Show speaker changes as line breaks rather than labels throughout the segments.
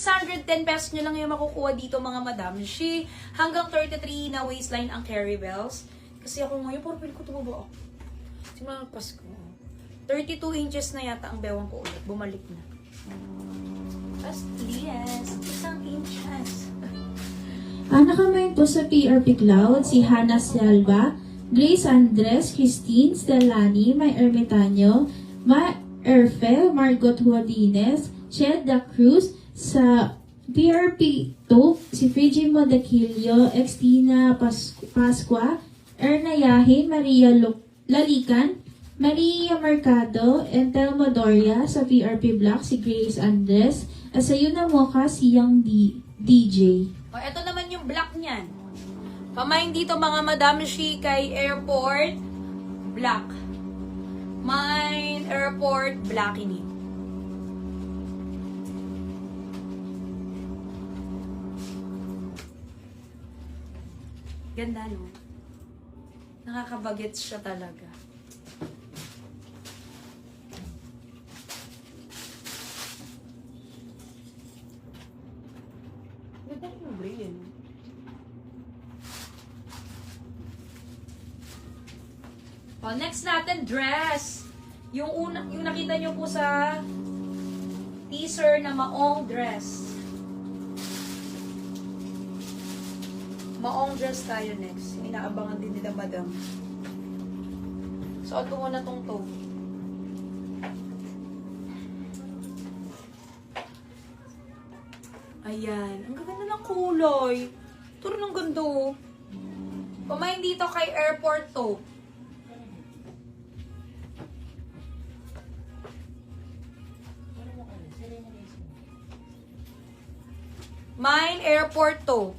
610 pesos nyo lang yung makukuha dito mga madam. She, hanggang 33 na waistline ang Carry Bells. Kasi ako ngayon, parang pili ko tumaba ako. Simula ng Pasko. 32 inches na yata ang bewang ko ulit. Bumalik na. As please, isang inches.
Nakamain po sa PRP Cloud si Hannah Selva, Grace Andres, Christine Stellani, May Ermitanyo, Ma Erfe, Margot Juarez, Sheda Cruz. Sa PRP 2, si Frigi Modaquillo, Extina Pascua, Erna Yahin, Maria Lalican, Maria Mercado, Entel Modoria. Sa PRP Black, si Grace Andres. At sa Yunamoka, si Young DJ.
O, eto naman yung black niyan. Pamain dito mga madam, she kay Airport, black. Mine, Airport, black ini. Ganda, no? Nakakabagets siya talaga. Ganda yung brain. Oh, next natin, dress. Yung nakita nyo po sa teaser na maong dress. Maong dress tayo next. Inaabangan din nila madam. Suot ko muna tong to. Ayan. Ang ganda ng kulay. Turo ng ganda. Pamain dito kay Airport to. Mine, Airport to.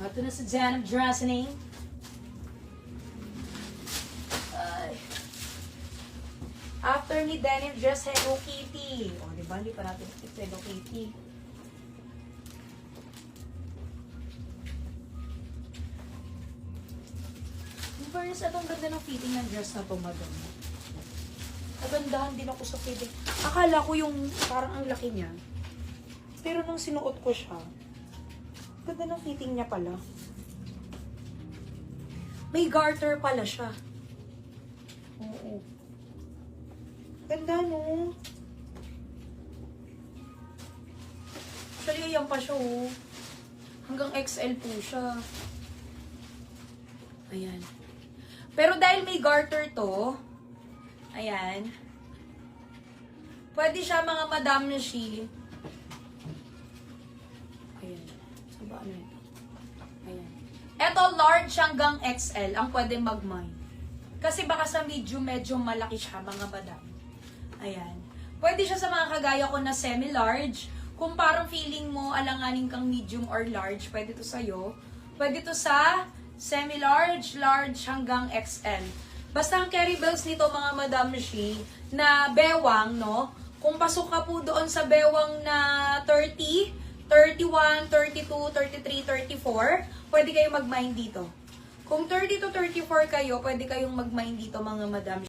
Ito na sa Jan of Dressing. After ni Denim Dress Hello Kitty. O, diba? Hindi pa natin ito Hello Kitty. In fairness, itong ganda ng fitting ng dress na ito, madam. Nagandahan din ako sa fitting. Akala ko yung parang ang laki niya. Pero nung sinuot ko siya, ganda ng fitting niya pala. May garter pala siya. Oo. Ganda, no? Actually, yan pa siya, oh. Hanggang XL po siya. Ayan. Pero dahil may garter to, ayan, pwede siya mga madam na she. Ayan. So, ba ano ito? Ayan. Ito, large hanggang XL ang pwede mag-mine. Kasi baka sa medium, medyo malaki siya, mga madam. Ayan. Pwede siya sa mga kagaya ko na semi-large. Kung parang feeling mo, alanganin kang medium or large, pwede to sa'yo. Pwede to sa semi-large, large hanggang XL. Basta ang carry bells nito, mga madam she, na bewang, no? Kung pasok ka po doon sa bewang na 30, 31, 32, 33, 34, pwede kayo mag-mine dito. Kung 30 to 34 kayo, pwede kayong mag-mine dito, mga madam.